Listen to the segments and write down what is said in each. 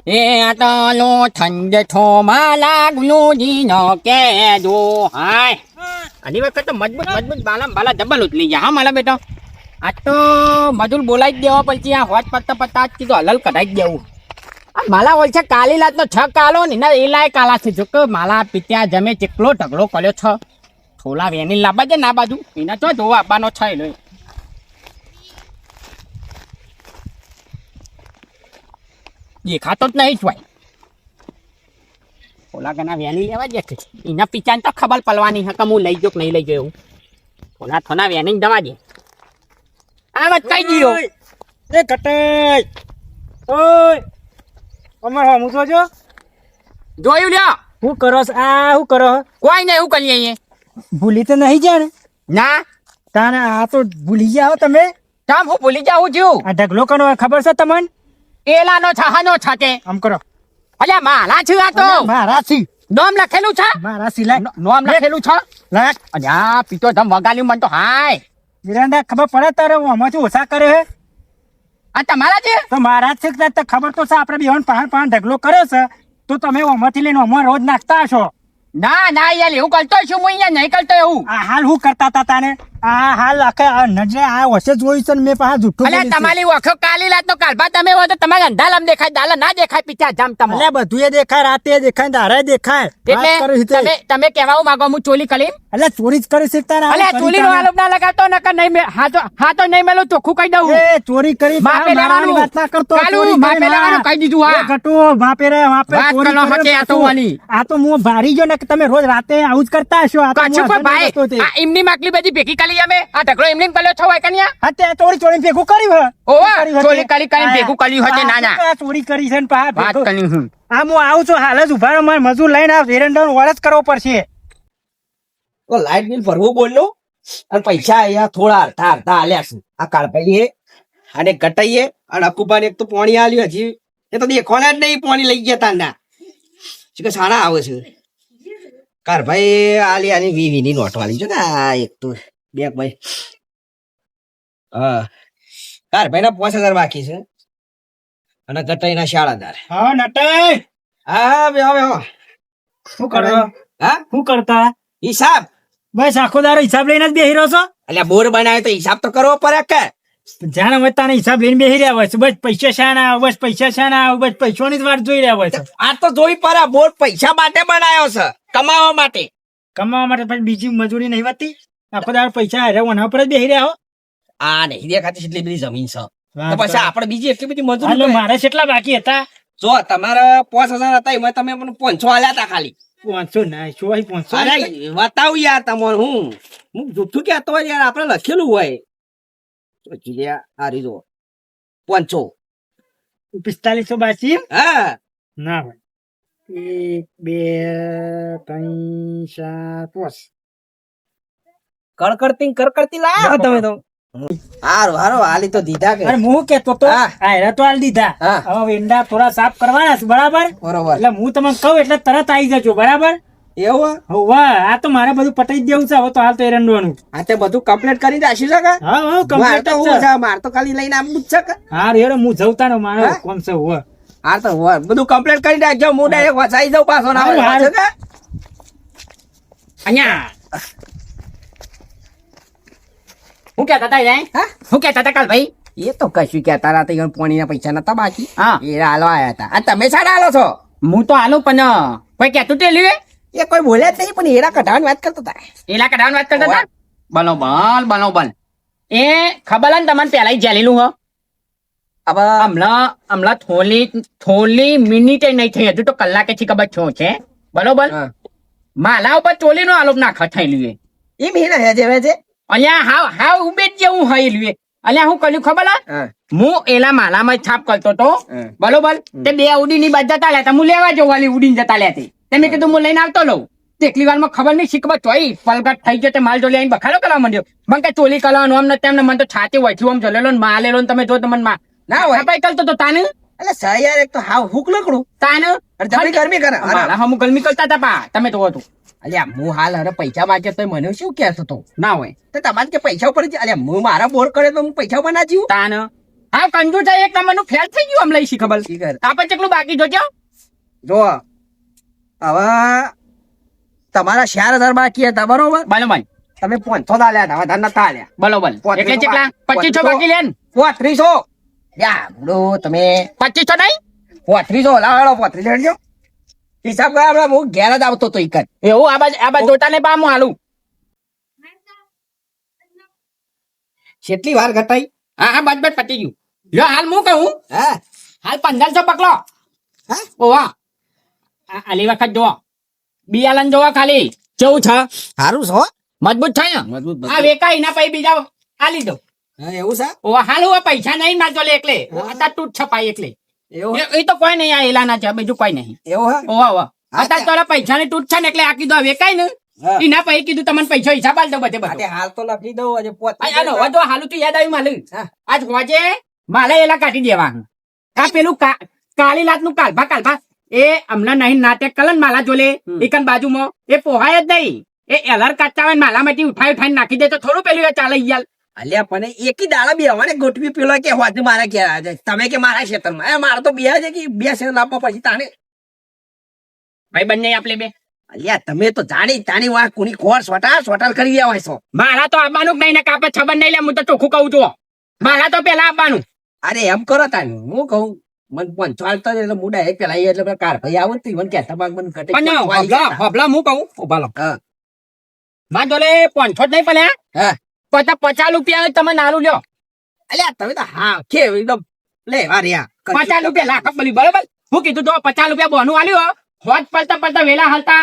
એ આટલો ઠંડો માલા ગુલોજીનો કેદો હાય આની વખત તો મજબૂત બાલા ડબલ ઉતલી ગયા હા માલા બેટો આ તો મજૂર બોલાવી જ દેવા પછી આ હોટ પત્તા જ કીધું હલલ કઢાઈ જ દેવું આ માલા હોય છે કાલી લાત નો છ કાલો ને ના એ લાય કાલા છે જો કે માલા પિત્યા જમે ચેકલો ઢગલો કર્યો છ થોલા વેની લાંબા છે ના બાજુ એના ચો જોવા આપવાનો છે લો દેખાતો જ નહીં ભાઈ ઓલા ગના વેની લેવા દે એના પિચાને તો ખબર પડવાની હે કે હું લઈ ગયો કે નહીં લઈ ગયો એવું ઓલા થોના વેની દવા દે આ વાત કઈ ગયો એ કટાઈ ઓય અમાર હમુ જોજો જોયું લ્યો હું કરો આ હું કરો કોઈ નહીં એવું કરીએ અહીંયા ભૂલી તો નહીં જાણ ના તાને આ તો ભૂલી જાઓ તમે તમ હું ભૂલી જાઉં છું આ ઢગલો કનો ખબર છે તમને એલાનો છહાનો છાતે આમ કરો અલ્યા માલા છે આ તો મારા સી નામ લખેલું છે મારા સિલાઈ નામ લખેલું છે લાગ અલ્યા પીતો ધમ વગાલ્યું મન તો હાય વિરાંડા ખબર પડે તારે હું આમાંથી ઓછા કરે હે આ તમારા છે તો મારા જ છે તો ખબર તો છે આપણે બેહન પાણ ઢગલો કર્યો છે તો તમે આમાંથી લઈને અમાર રોજ નાખતા હશો ના યાર એવું કરતો છું હું અહીંયા નહીં કરતો એવું આ હાલ હું કરતા હતા તાને આ હાલ આખે આ નજરે આ વચ્ચે જોઈ છે ને મેં પાછા જુઠ્ઠું અલ્યા બોલ્યું છે. તમારી વખો કાલી રાત નો કાલબા તમે હોય તો તમારે અંધાલામ દેખાય દાલા ના દેખાય પીછા જામ તમે અલ્યા બધું એ દેખાય રાતે દેખાય દારે દેખાય વાત કરો એટલે હિતે. તમે કહેવા માંગો હું ચોલી કરી અલ્યા ચોરી જ કરી શકતા ને અલ્યા ચોલી નો આલોપ ના લગાવતો નકર નહીં હા તો નહીં મેલું ચોખ્ખું કહી દઉં એ ચોરી કરી માપે મારવાની લેવાનું. વાત ના કરતો કાલુ, ચોરી માપે કરી લેવાનું કહી દીધું, હા. એ ગટુ માપે રે માપે વાત ચોરી કરો કરે હકે આ તો ગટુ. વાલી. આ તો હું ભારી ગયો ને કે તમે રોજ રાતે આવું જ કરતા હશો આ તો હું કચ્છ પર હસવાનો ભાઈ હતો તે. આ એમની માટલી બધી ભેગી કરી અમે આ ઢગલો એમની કર્યો છો હોય કન્યા હા તે ચોરી ભેગું કર્યું હે. ઓવા, કર્યું હતે. ચોરી કરીને ભેગું કર્યું હતે, ના, ના. આ ચોરી કરી છે ને પા વાત ભેગું. કરી હું આ હું આવું છું હાલ જ ઉભા રહો મારે મજૂર લઈને આવ એરંડાનો વરસ કરવો પડશે તો લાઈટ બિલ ભરવું બોલ્યો અને પૈસા અહીંયા થોડા અડધા હાલ્યા છે આ કાળભાઈએ અને કટાઈએ અને અકુબાને એક તો પોણી આલ્યું હજી એ તો દેખવાના જ નહીં પોણી લઈ ગયા તાના કે સારા આવે છે કાળભાઈ આલી આની વીની નોટ વાળી છે ને આ એક તો બે ભાઈ હા કાળભાઈ ના 5000 બાકી છે અને કટાઈ ના 7,500 હા નટાઈ હા બેહો શું કરો હા શું કરતા હિસાબ બસ આખો દારો હિસાબ લઈને જ બેહી રહ્યો છો અલ્યા બોર બનાવે તો હિસાબ તો કરવો પડે કે જાણે હવે તાને હિસાબ લઈને બેહી રહ્યા હોય છે બસ પૈસા શાના આવે બસ પૈસા શાના આવે બસ પૈસાની જ વાટ જોઈ રહ્યા હોય છે આ તો જોઈ પડે બોર પૈસા માટે બનાવ્યો છે કમાવા માટે કમાવા માટે પછી બીજી મજૂરી નહીં વધતી આખો દાડો પૈસા હારે ઓના પર જ બેહી રહ્યા હો આ નહીં દેખાતી એટલી બધી જમીન છે વાત તો પછી કરો. આપણે બીજી એટલી બધી હાલો, મજૂરી મારે કેટલા બાકી હતા જો તમારા 5000 હતા એમાં તમે મને 500 આલ્યા હતા ખાલી 500 ના 500 અરે બતાવું યાર તમને હું જુઠ્ઠું કહેતો હોય યાર આપણે લખેલું હોય તો જીલ્યા આ રીજો 500 4500 બાકી હા ના ભાઈ 1 2 3 4 5 કડકડતી લાયા તમે તો હારો હાલી તો દીધા કે અરે હું કેતો તો હા. આ તો હાલ દીધા હા. હવે વેંડા થોડા સાફ કરવાના છે બરાબર બરોબર એટલે હું તમને કહું એટલે તરત આવી જજો બરાબર એવું વાહ આ તો મારે બધું પટાઈ જ દેવું છે હવે તો હાલ તો એરંડવાનું આ તે બધું કમ્પ્લીટ કરી રાખ્યું છે કે હા હા માર કમ્પ્લીટ તો હું છે માર તો ખાલી લઈને આવું જ છે કે હા રેડો હું જવતા નો મારો હા? કોમ છે હોવે આ તો હોય બધું કમ્પ્લીટ કરી નાખજો હું ડાયરેક્ટ વસાઈ જાઉં પાછો ના હારું, હોય હારું. છે કે અહીંયા હું કહેતા હતા રે હા? હું કહેતા હતા કાલ ભાઈ એ તો કશું કહેતા હતા ત્યાં પોણીના પૈસા નતા બાકી હા. એ હાલો આયા હતા આ તમે સાડા હાલો છો હું તો આલું પણ કોઈ કહેતું તે લ્યું એ કોઈ બોલ્યા જ નહીં પણ એરા કઢાવાની વાત કરતા હતા એલા કઢાવવાની વાત કરતા હતા બનોબલ એ ખબર ને તમને પેલા જેલેલું હો હવે હમણાં થોલી મિનિટે નહીં થઈ હજુ તો કલાકે થી ખબર છો છે બરોબર હા. માલા ઉપર ચોલી નો આલોપ નાખ થયેલું એ એમ હેરા હેજે વેજે અલ્યા હાવ ઉબે જ જેવું હયેલું એ અલ્યા હું કર્યું ખબર હા? હા હું એલા માલામાં છાપ કરતો તો હમ. બરોબર તે બે ઉડી ની બાદ જતા લેતા હું લેવા જવું વાલી ઉડીને જતા લેતી તમે કીધું હું લઈને આવતો લઉં તેટલી વારમાં ખબર નહીં શીખવા ચોઈ પલગટ થઈ ગયો તે માલ જો લઈને બખાડો કરવા માંડ્યો મને કે ચોલી કરવાનું આમ ને તેમને મને તો છાતી હોય આમ જલેલો ને માલેલો ને તમે જો તમને ના હોય. ભાઈ કરતો તો તાને એટલે સા યાર એક તો હાવ હુક લકડું તાને અરે તમે ગરમી કરે અરે મારા હમું ગરમી કરતા હતા પા તમે તો હતું અલ્યા હું હાલ હવે પૈસા માંગે તો મને શું કહેતો તો ના હોય તો તમારે કે પૈસા ઉપર જ અલ્યા હું મારા બોર કરે તો હું પૈસા ઉપર ના જીવું તાન હા કંજુ છે એક નંબરનું ફેલ થઈ ગયું આમ લઈ શી ખબર શી ખબર. આપણે કેટલું બાકી જોજો જો હવે તમારા 4,000 બાકી હતા બરોબર બરોબર તમે 500 આલ્યા હતા વધારે નતા આલ્યા બરોબર એટલે કેટલા 2500 બાકી લે ને 3500 યા બડો તમે 2500 નહીં 3500 લાવો 3500 લેજો હિસાબ કર આપણે હું ઘેર જ આવતો તો એક જ એવું આ બાજુ જોતા ને પામું હાલું કેટલી વાર ઘટાઈ હા હા બસ પતી ગયું લ્યો હાલ હું કહું હા હાલ 1500 પકડો હા ઓવા આલી વખત જો બિયાલન જોવા ખાલી કેવું છે સારું છો મજબૂત છે ને મજબૂત આ વેકાઈ ના પૈ બીજા આલી દો હા એવું છે ઓવા હાલ હું પૈસા નહીં મારજો લે એકલે અત્યારે તૂટ છપાય એકલે એવું એ તો કોઈ નહીં આ એલાના છે બીજું કોઈ નહીં એવું હા ઓવા ઓવા અત્યારે તો પૈસા ની તૂટ છે ને એટલે આ કીધું વેકાય ને હા. એના પૈ કીધું તમને પૈસા હિસાબ આલ દો બધે બધે અરે હાલ તો લખી દઉં આજે આનો વધુ હાલું તો યાદ આવ્યું માલું હા. આજ હોજે માલે એલા કાઢી દેવા આ પેલું કાળી લાત નું કાલભા એ હમણાં નહીં નાટક કલન માલા જોલે એકન બાજુમાં એ પોહાય જ નહીં એ એલર કાચા હોય માલા માંથી ઉઠાઈ નાખી દે તો થોડું પેલું એ ચાલે યાર અલ્યા પણ એકી દાડા બે હવાને ગોઠવી પેલો કે હોત મારા ઘેર આવે તમે કે મારા ક્ષેત્રમાં એ મારે તો બે છે કે બે છે લાવવા પછી તાણે ભાઈ બંને આપણે બે અલ્યા તમે તો જાણી વાત કોની ખોર સોટાલ કરી રહ્યા છો મારા તો આવવાનું જ નહીં ને કાપે છબન નહીં લે હું તો ચોખ્ખું કહું છું મારા તો પેલા આવવાનું અરે એમ કરો તાને હું કહું મન પણ ચાલતો એટલે મુડા એક પેલા એટલે પેલા કાર ભાઈ આવો ને તો મને કહેતા બાગ મને ઘટે પણ હબલા હું કહું ઉભા લો હા માં જોલે 500 જ નહીં પડે હા 50 રૂપિયા તમે નારું લ્યો અલ્યા તમે તો હા કે એકદમ લે વારિયા 50 રૂપિયા લાખ બની બરોબર હું કીધું તો 50 રૂપિયા બોનું આલ્યું હોજ પડતા વેલા હાલતા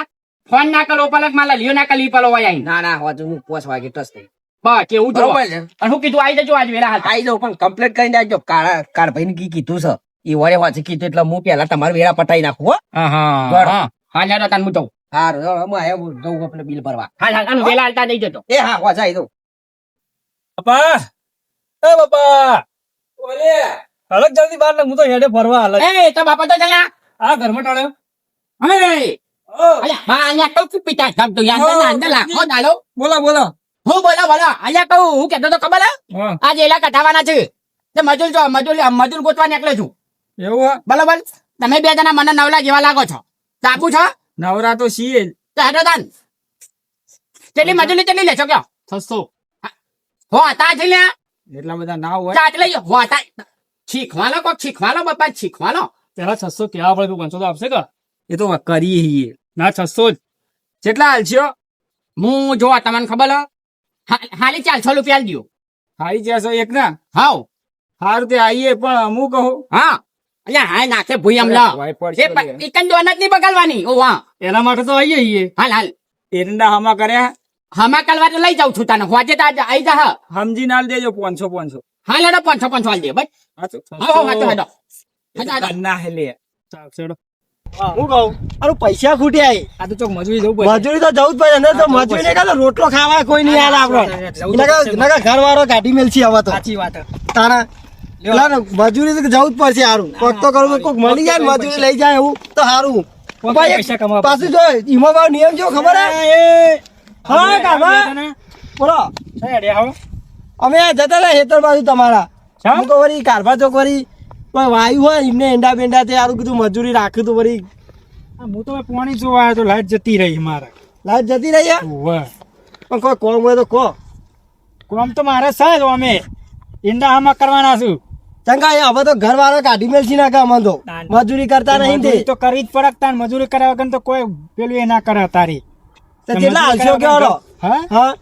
ફોન ના કરો પલક માલા લ્યો ના કલી પલો વાય ના ના હોજ હું 5 વાગે ટસ થઈ બસ એવું જો બરોબર છે અને હું કીધું આવી જજો આજ વેલા હાલતા આઈ જાઉં પણ કમ્પ્લીટ કરીને આવજો કાર ભાઈ ને કીધું છે એ વડે વાંચી કીધું એટલે હું પેલા તમારું વેરા પટાઈ નાખું હો હા હા લ્યો તાન હું જાઉં હારું હું આયા જઉં આપણે બિલ ભરવા હા વેલા હાલતા દઈ જજો એ હા હોજ આવી દઉં બાપા એ બાપા ઓલે હલક જલ્દી બાર હું તો હેડે ફરવા હાલ એ તો બાપા તો જયા આ ઘરમાં ટાળ્યો અરે અલ્યા હા અહીંયા કહું છું પિતા જમ તો યાર અંદર લાખો ડાલો બોલો બોલો હું બોલો અલ્યા કહું હું કહેતો તો ખબર હા આજે એલા કઢાવાના છે તે મજૂર ગોતવા નીકળ્યો છું એવું હા બરાબર તમે બે જણા મને નવલા જેવા લાગો છો ચાપુ છો નવરા તો છીએ જ. તો હેડો દાન કેટલી મજૂરી કેટલી લેશો કયો 600 હો હતા છે લ્યા એટલા બધા ના હોય ચાટ લઈ હો હતા શીખવાલો બાપા શીખવાલો પેલા 600 કેવા પડે તું 500 તો આપશે કે એ તો કરીએ છીએ ના 600 જ કેટલા હાલ છે હું જો તમને ખબર હાલી 400 રૂપિયા આલજો હારી 400 એક ના હાવ હારું તે આવીએ પણ અમુક કહો હા અલ્યા હા નાખે ભૂઈ હમલા એ એકન દોનત નહીં બગાડવાની ઓ હા એના માટે તો આવીએ છીએ હાલ એરંડા હમા કર્યા હમા કલવા તો લઈ જાઉં છું તને હોજે તો આઈ જા સમજી નાલ દેજો 500 હાલ હેડો 500 આલ દે બસ હા તો હેડો હેડો ના હેલે ચાલો હું કહું અરે પૈસા ખૂટ્યા આ તો ચોક મજૂરી જવું પડે મજૂરી તો જવું જ પડે ને તો મજૂરી ને કાં તો રોટલો ખાવા કોઈ નહીં હાલ આપડે ઘર વાળો કાઢી મેલ છે હવે તો સાચી વાત તારા પેલા ને મજૂરી તો જવું જ પડશે સારું કોક તો કરવું કોક મળી જાય ને મજૂરી લઈ જાય એવું તો સારું પૈસા કમાવા પાછું જો ઈમો ભાવ નિયમ જો ખબર હે હા કાકા બોલો અમે જતા હતા હેતર બાજુ તમારા હું તો વળી કારભા ચોક વળી કોઈ વાયુ હોય એમને એંડા બેંડા તે સારું કીધું મજૂરી રાખ્યું તો વળી હું તો પાણી જોવા આવ્યો તો લાઈટ જતી રહી મારે લાઈટ જતી રહી યાર પણ કોઈ કોમ હોય તો કહો કોમ તો મારે સાહેબ અમે ઈંડા આમાં કરવાના છું ચંગા હવે તો ઘર વાળો કાઢી મેલ છે નાખા અમને તો મજૂરી કરતા નહીં તે તો કરી જ પડે તાર મજૂરી કર્યા વગર તો કોઈ પેલું એ ના કરે તારી કેટલા હાલશો કેવાળો હા હા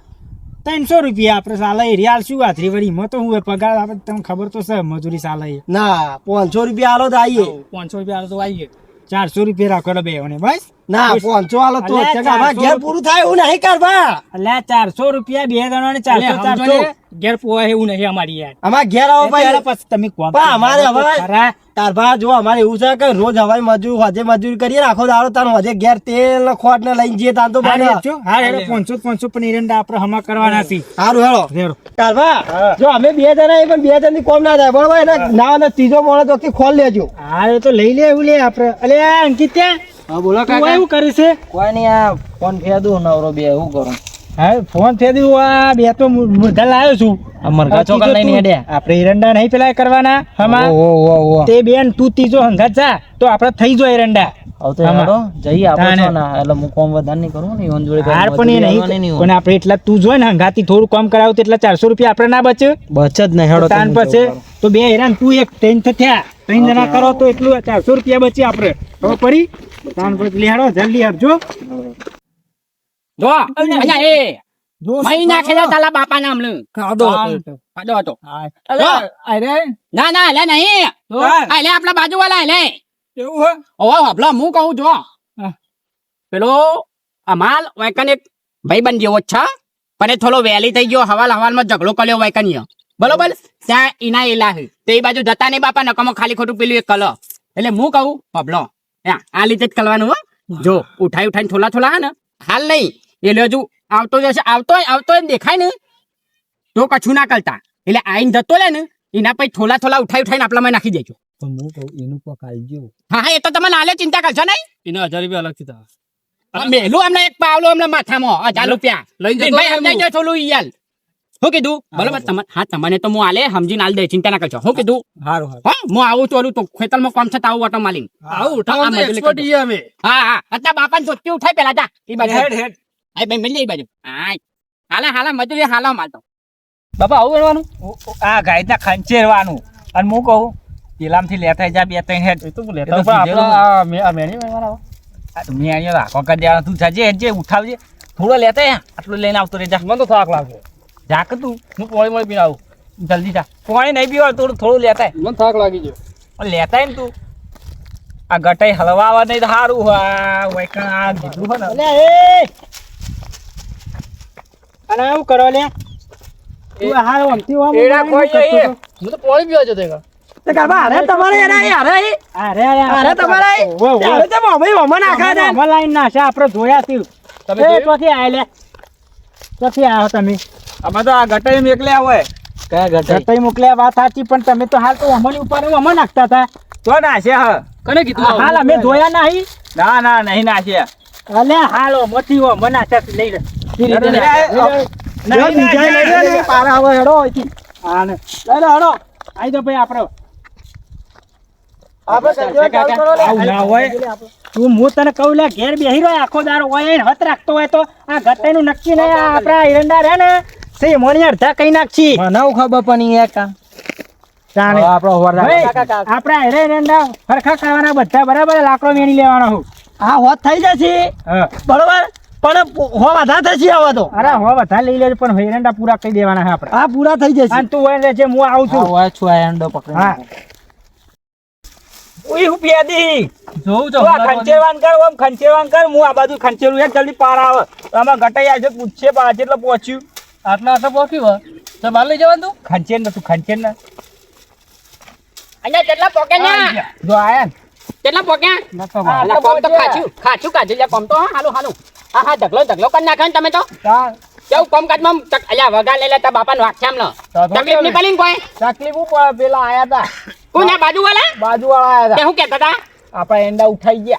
300 રૂપિયા આપણે સાલા એરિયા શું આથરી વળી એમાં તો હું પગાર આપણે તમને ખબર તો છે મજૂરી સાલા ના 500 રૂપિયા હાલો તો આવીએ 500 રૂપિયા તો આવીએ 400 રૂપિયા રાખો બે અને બસ ના 500 હાલો તો ચંગા ઘેર પૂરું થાય એવું નહીં કારભા એટલે 400 રૂપિયા બે જણા ને 400 ઘેર પોવા એવું નહીં અમારી યાર અમાર ઘેર આવો ભાઈ પછી તમે અમારે હવે કારભા જો અમારે એવું છે કે રોજ હવાઈ મજૂર હોજે મજૂરી કરીએ આખો દાડો તાર હોજે ઘેર તેલ ખોટ ને લઈને જઈએ તાર તો બને હા હેડો 500 પણ એરંડા આપણે હમા કરવાના છે સારું હેડો હેડો કારભા જો અમે બે જણા એ પણ બે જણ ની કોમ ના થાય બરોબર એટલે ના ને ત્રીજો મોણો તો ખોલ લેજો હા એ તો લઈ લે એવું લે આપણે અલે અંકિત ત્યાં હા બોલો તું એવું કરે છે કોઈ નહીં આ ફોન ફેદું નવરો બે એવું કરું હા ફોન થઈ દીધું આ બે તો મુદ્દા લાવ્યો છું મરઘા ચોકન લઈને હેડ્યા આપણે એરંડા નહીં પેલા કરવાના હમા તે બેન તું ત્રીજો હંગાત જા તો આપણે થઈ જાય એરંડા જઈ આપો છો ને એટલે હું કોમ વધારે નહીં કરું ને ઈવન જોડે હાર પણ એ નહીં પણ આપણે એટલા તું જોઈ ને હંગાતી થોડું કામ કરાવું તો એટલા 400 રૂપિયા આપણે ના બચે બચત નહીં હેડો તાન પછી તો બે હેરાન તું એક ત્રણ થયા ત્રણ જણા કરો તો એટલું 400 રૂપિયા બચે આપણે ખબર પડી તાન પછી લેડો જલ્દી આપજો જો અહીંયા એ મહી નાખે છે તાલા બાપા નામ લે ખાધો હતો ના ના લે નહીં આ લે આપણા બાજુ વાળા લે એવું હે ઓવા હબલા હું કહું જો પેલો અમાલ વાયકન એક ભાઈબંધ જેવો જ છે પણ એ થોડો વહેલી થઈ ગયો હવાલમાં ઝઘડો કર્યો વાયકન બરોબર ત્યાં ઈના એલા તે બાજુ જતા નહીં બાપા નકમો ખાલી ખોટું પેલું એક કલો એટલે હું કહું હબલો આ રીતે જ કરવાનું હો જો ઉઠાઈને થોડા હે ને હાલ નહીં એટલે હજુ આવતો જશે આવતો દેખાય ને તો કશું ના કરતા એટલે આઈને જતો લે ને એના પછી થોડા ઉઠાઈને આપણામાં નાખી દેજો હું કહું એનું પકાઈ હા એ તો તમે નાલે ચિંતા કરશો નહીં એના 1000 રૂપિયા અલગથી થા મેલું અમને એક પાવલો અમને માથામાં 1000 રૂપિયા લઈને ભાઈ સમજાઈ જાય થોડું યાર શું કીધું બરોબર તમને તો હું આલે સમજીને આલ દે ચિંતા ના કરશો શું કીધું હારું હા હું આવું તો ખેતરમાં કામ છતાં આવું ઓટો માલીને હા અત્યારે બાપાને ચોટકી ઉઠાઈ પેલા જા એ બાજુ હેડ આ ભાઈ મળી બાજુ હાલા મજૂરી હાલા માલતો બાપા આવું કરવાનું આ ગાયના ખંચેરવાનું અને હું કહું પેલામથી લેતા જા બે ત્રણ હેડ તો લેતા મેં રાખો કરી દેવાના તું જાજે જે ઉઠાવજે થોડો લેતા આટલું લઈને આવતો રે જા મને તો થાક લાગે જા કે તું હું પોણી પીને આવું જલ્દી જા પોણી નહીં પીવા થોડું લેતા મને થાક લાગી ગયો લેતા ને તું આ ગટાઈ હલવાવા નહીં તો સારું હા વૈકણ આ કીધું હો ને અને એવું કરો લે તું હાર ઓમથી ઓમ એડા કોઈ જઈએ હું તો પોણી પીવા જતો એક તે કાબા અરે તમારે અરે તમારે અરે તો મમ્મી મમ્મા નાખા દે મમ્મા લાઈન નાશે આપણે જોયા તી તમે ચોથી આય લે ચોથી આયો તમે અમે તો આ ગટાઈ મેકલ્યા હોય કયા ગટાઈ મોકલ્યા વાત સાચી પણ તમે તો હાલ તો અમની ઉપર અમન નાખતા હતા તો નાશે હ કને કીધું હાલ અમે જોયા નહીં ના નહીં નાશે અલે હાલ મથી ઓ મનાશે લઈ લે નહીં પારા હવે હેડો હા ને લઈ લે હેડો આઈ તો ભાઈ આપણે તું હું તને કહું લે ઘેર બેહી રહ્યો આખો દારો હોય હત રાખતો હોય તો આ ગટાઈ નું નક્કી નહીં આપડા એરંડા રે ને સે મોની અડધા કઈ નાખી મને ખબર પણ એ કા આપડા એરંડા ફરખા કરવાના બધા બરાબર લાકડો મેણી લેવાનો હું હા હોત થઈ જશે બરોબર પણ હો વધા થશે હવે તો અરે હો વધા લઈ લેજો પણ એરંડા પૂરા કરી દેવાના છે આપણે હા પૂરા થઈ જશે અને તું હોય છે હું આવું છું હોય છું એરંડો પકડી હા ઓય હું પેદી જોઉં તો ખંચેવાન કર હું આ બાજુ ખંચેલું એક જલ્દી પાર આવે તો આમાં ગટાઈ આવશે પૂછશે પાછ એટલે પહોંચ્યું આટલા પહોંચ્યું તો બાર લઈ જવાનું તું ખંચેર ને અહીંયા કેટલા પોકે ને જો આયા કેટલા પોક્યા કોમ તો ખાચું કાઢી લે કોમ તો હાલું હા ઢગલો કરી નાખે ને તમે તો કેવું કોમ કાઢમાં અલ્યા વગા લઈ લેતા બાપા નું આખ્યામ નો તકલીફ નહીં પડી કોઈ તકલીફ પેલા આયા હતા કોણ બાજુ વાળા આયા હતા શું કેતા હતા આપણા એંડા ઉઠાઈ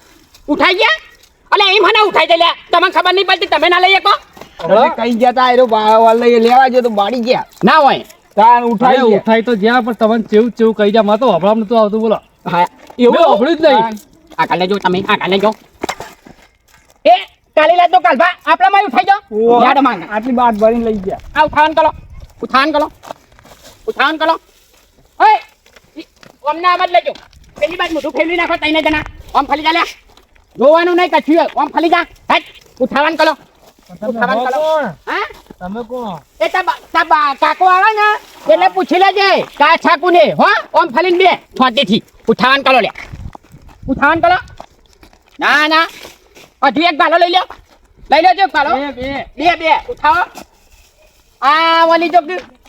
ગયા અલે એ મને ઉઠાઈ દે લે તમને ખબર નહીં પડતી તમે ના લઈ શકો કઈ જતા લેવા જો તો બાડી ગયા ના હોય તાન ઉઠાઈ તો જ્યાં પણ તમને ચેવું કહી જા માં તો હબળામ નતું આવતું બોલો હા એવું હબળ્યું જ નહીં આ કાલે જો તમે આ કાલે જો એ કાલે લે તો કાલભા આપણામાં ઉઠાઈ જાઓ યાદ માંગ આટલી બાટ ભરીને લઈ ગયા આ ઉઠાન કરો ઓય ઓમના મત લેજો પેલી બાજુ મોઢું ફેરવી નાખો તઈને જણા ઓમ ફલી જા લે જોવાનું નહીં કચ્યું ઓમ ફલી જા હટ ઉઠાવાન કરો હા તમે કોણ એ તા કાકો આવે ને એટલે પૂછી લેજે કા છાકુ ને હો ઓમ ફલીને બે છોટીથી ઉઠાવાન કરો ના હજુ એક ગાલો લઈ લેજો ગાલો બે ઉઠાવો આ ઓલી જો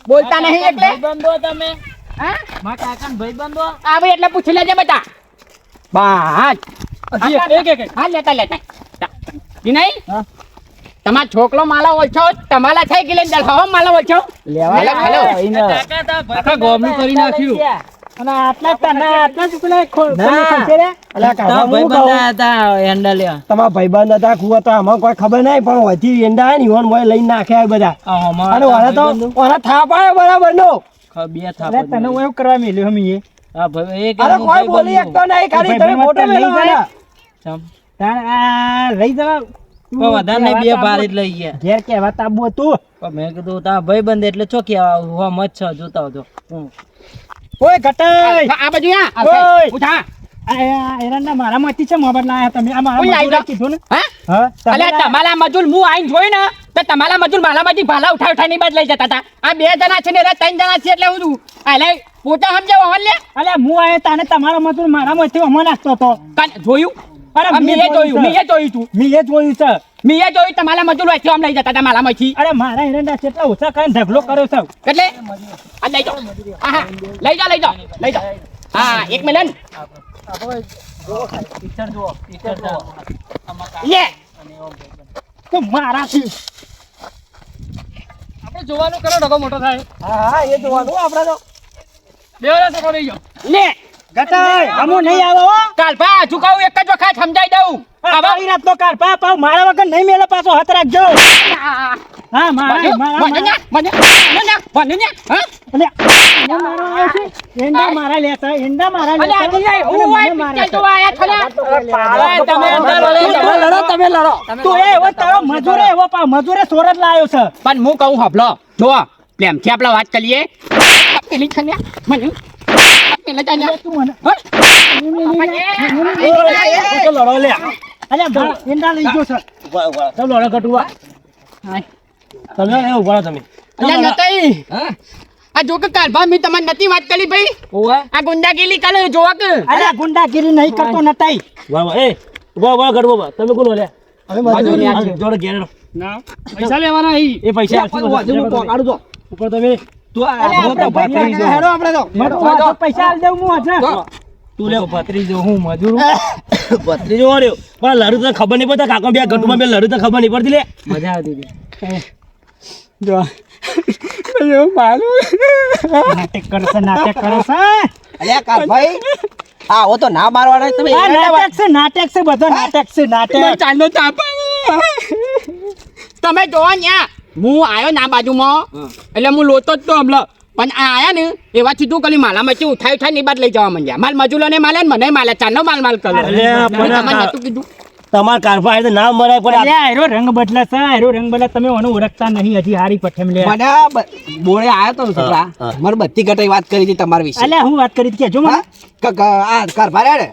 બોલતા નહીં એટલે બંધો તમે હા મા કાકા ને ભાઈ બંધો આવે એટલે પૂછી લેજે બેટા બસ એક હા લેતા નહીં તમાર છોકરો માલા ઓછો તમારા થઈ ગયેલા દલહો માલા ઓછો આખા ગોમનું કરી નાખ્યું અને આટલા જ પેલા ના. ખોલશે રે. અલા કાકા, હું કહું, તમારા ભાઈબંધ હતા કુવા તો આમાં કોઈ ખબર નહીં પણ વધી એંડા હે ને ઈવન મોય લઈને નાખ્યા બધા અને ઓને તો ઓને થાપ આવ્યો બરાબર નો અરે તને હું એવું કરવા મેલ્યો હમી અરે કોઈ બોલી શકતો નહીં ખાલી તમે ફોટો મેલો આના. તાણ આ લઈ જવા ઘેર કેવા તાબુ હતું ઓય ઘટાઈ આ બાજુ આ ઓય. ઉઠા આ એરંડા મારામાંથી છે મોબાઈલ લાયા તમે આ મારા ઓય, આઈ મજૂરે જા. કીધું ને હા હા અલે તમારા મજૂર હું આઈને જોઈ ને તો તમારા મજૂર માલામાંથી ભાલા ઉઠાઈ બાદ લઈ જતા હતા આ 2 જણા છે ને એટલે 3 જણા છે એટલે હું આલે પોતા સમજાવ હવન લે અલે હું આયો તાને તમારો મજૂર મારામાંથી અમો નાખતો હતો જોયું અરે મેં જોયું તું મેં એ જોયું છે મેં જોયું તમારા મજૂર વચ્ચે આમ લઈ જતા હતા માલામાંથી અરે મારા એરંડા કેટલા ઓછા ખાઈને ઢગલો કર્યો છે એટલે આ લઈ જાઓ હા લઈ જાઓ હા 1 મિનિટ લે તો મારાથી આપણે જોવાનું કરો ઢગો મોટો થાય હા હા એ જોવાનું આપણે તો બેવરા સકો લઈ જાઓ લે ઘટાઈ અમો નહીં આવો હો કાલપા ચુકાવું એક જ વખત સમજાઈ દઉં આવી રાત નો કાર પાવ મારા વગર નહીં મેલે પાછો હાથ રાખજો હા મારા એંડા મારા લેતા એંડા મારા લેતા તમે લડો તું એવો તારો મજૂરે એવો પાવ મજૂરે સોર જ લાયો છે પણ હું કહું હબલો જો પ્રેમથી આપણે વાત કરીએ પેલી છે ને મને પેલા જાને તું મને તો લડો લે અરે એંડા લઈ ગયો છે તમે લડો કટુવા તમે એ ઉભા રહો તમે અલ્યા નતઈ આ જો કે કાલભા મી તમને નતી વાત કરી ભાઈ આ ગુંડાગીરી કરે જોવા કે અરે ગુંડાગીરી નહીં કરતો નતાઈ વાહ એ ઉભા કટુવા તમે કોનો લે હવે મજૂરી આ છે. જોડે ઘેર ના પૈસા લેવાના અહીં એ પૈસા આપશું કાઢું તો ઉપર તમે તું હેડો આપણે તો પૈસા આલ દેવું હું હજે તું લે ભત્રીજો હું મજૂર ભત્રીજો રહ્યો પણ લડું તો ખબર નહીં પડતા કાકો બે ગટુમાં બે લડું તો ખબર નહીં પડતી લે મજા આવતી હતી જો નાટક કરે છે અલ્યા કાલભાઈ આવો તો ના મારવાના તમે આ નાટક છે બધો નાટક છે નાટક ચાંદો ચાપા તમે જોવો ન્યા હું આયો ના બાજુમાં એટલે હું લોતો જ તો હમલો પણ આ આયા ને એવા સીધું કરી માલામાંથી ઉઠાઈ ની બાદ લઈ જવા માંડ્યા માલ મજૂરોને માલે ને મને માલે ચાંદો માલ કરો અલ્યા, પણ તમને નતું કીધું તમાર કારફા એટલે નામ મરાય પણ અલ્યા એરો રંગ બદલે છે એરો રંગ બદલે તમે ઓને ઓળખતા નહીં હજી હારી પઠેમ લે મને બોળે આવ્યો તો છોકરા મને બધી ઘટાઈ વાત કરી હતી તમારા વિશે અલ્યા હું વાત કરી હતી કેજો મને હા? આ કારભાર ને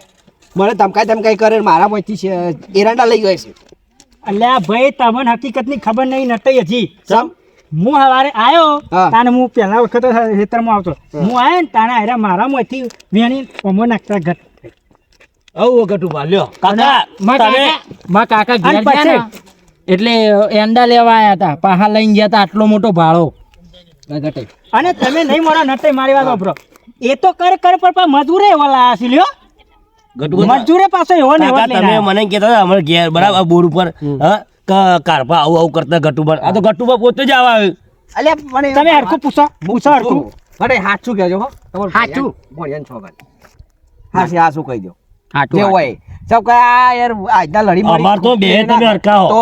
મને ધમકાઈ કરે ને મારા માંથી છે એરંડા લઈ ગયો છે અલ્યા ભાઈ તમને હકીકતની ખબર નહીં નટઈ હજી સમ હું હવારે આયો હા. તાને હું પહેલા વખત ખેતરમાં આવતો હું આયો ને તાને આયરા મારામાંથી વેણી ઓમો નાખતા ઘટ આવું ગટુભા લ્યો કાકા તમે માં કાકા અને ઘેર ગયા ને એટલે એંડા લેવા આયા હતા પાહા લઈને ગયા હતા આટલો મોટો ભાળો ઘટે અને તમે નહીં મળો નટઈ મારી વાત વાપરો એ તો કરે પણ મજૂરે એવા લાયા છે લ્યો ગટુભા મજૂરે પાછો એવો ને એવો જ કાકા લઈને તમે આયા. મને કહેતા હતા અમારે ઘેર બરાબર બોર ઉપર હા કારફા આવું કરતા ગટુભા આ તો ગટુભા પોતે જ આવા અલ્યા મને તમે હરખું પૂછો હરખું અરે હાચું કહેજો હો હાચું? ભણ્યા છો હા છે આ શું કહી દો હાટું જે હોય સબ કે આ યાર આજના લડી મરી અમાર તો બે તમે હરખા હો. તો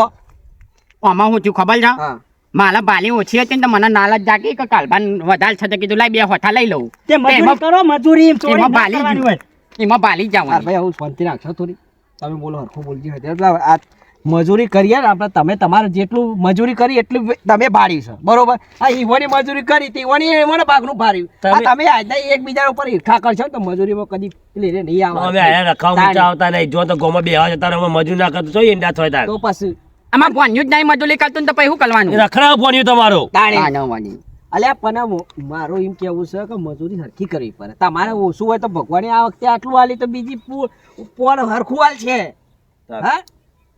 આમાં હું છું ખબર છે હા મારા બાલી ઓછી હતી ને તો મને નાલત જાગી કે કાલબાન વધારે છે તો કીધું લાઈ 2 હોઠા લઈ લઉં તે મજૂરી કરો મજૂરી એમ ચોરી એમાં ના બાલી કરવાની હોય. એમાં બાલી યાર જવાનું ભાઈ આવું શાંતિ રાખશો થોડી તમે બોલો હરખું બોલજો એટલે આ મજૂરી કરીએ ને આપણે તમે તમારે જેટલું મજૂરી કરી એટલું તમે ભાડ્યું છે બરોબર આ ઈવોની મજૂરી કરી તે ઈવોની એમને ભાગનું ભાડ્યું આ તમે આજના એકબીજા ઉપર ઈર્ખા કરશો ને તો મજૂરીમાં કદી પેલી રે નહીં અમે આવે આયા રખાવ ઊંચા આવતા નહીં જો તો ગોમાં બે જતા રહો મજૂર ના કરતો છો ઈંડા થોય તાર તો પછી આમાં ભણ્યું જ નહીં મજૂરી કરતું ને તો પછી શું કરવાનું રખડાવ પડ્યું તમારો તાણે અલ્યા પણ મારું એમ કેવું છે કે મજૂરી હરખી કરવી પડે તમારે ઓછું હોય તો ભગવાને આ વખતે આટલું આલી તો બીજી પોર હરખું આલ છે હા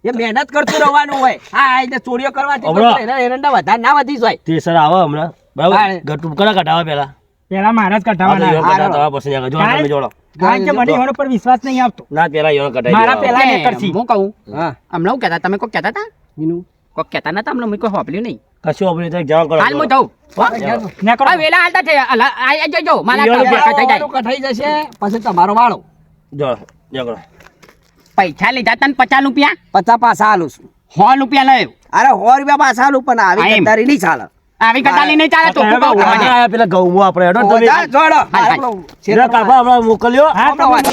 એ મહેનત કરતું રહેવાનું હોય હા એટલે ચોરીઓ કરવાથી તો હમણાં. એરંડા વધારે ના વધી જાય તે સર આવો હમણાં બરાબર હા. ગટુભ કરા કઢાવા પેલા પેલા મારા જ આ તો કઢાવાના યો કઢાવા તમારા પસંદ આગળ. જોડો તમે જોડો કારણ કે મને એનો પર વિશ્વાસ નહીં આવતો ના પેલા યો કઢાઈ મારા દેવા. પેલા ને કરશી. હું કહું હા હમણાં હું કહેતા તમે કોઈ કહેતા હતા એનું કોઈ કહેતા નતા અમને કોઈ હોપલ્યું નહીં કશું આપણે તો જવા કરો હાલ હું જાઉં નેકળો. આ વેલા હાલતા છે આ જજો મારા ઈયો કામ થઈ જાય કઠાઈ જશે પછી તમારો વાળો જો જગડો. પૈસા લીધા તને 50 રૂપિયા 50 પાછા આલું છું 100 રૂપિયા લાવ્યો અરે 100 રૂપિયા પાછા આલું પણ આવી હા, એમ. ગદ્દારી નહીં ચાલે આવી કટાલી નહીં ચાલે તો તો હવે વાળા આયા પેલા ઘઉંમાં આપણે હેડો તમે જા, જોડો. હાલ, હાલ. આપણો સીધા કાપા આપણે મોકલ્યો આપણો વાત.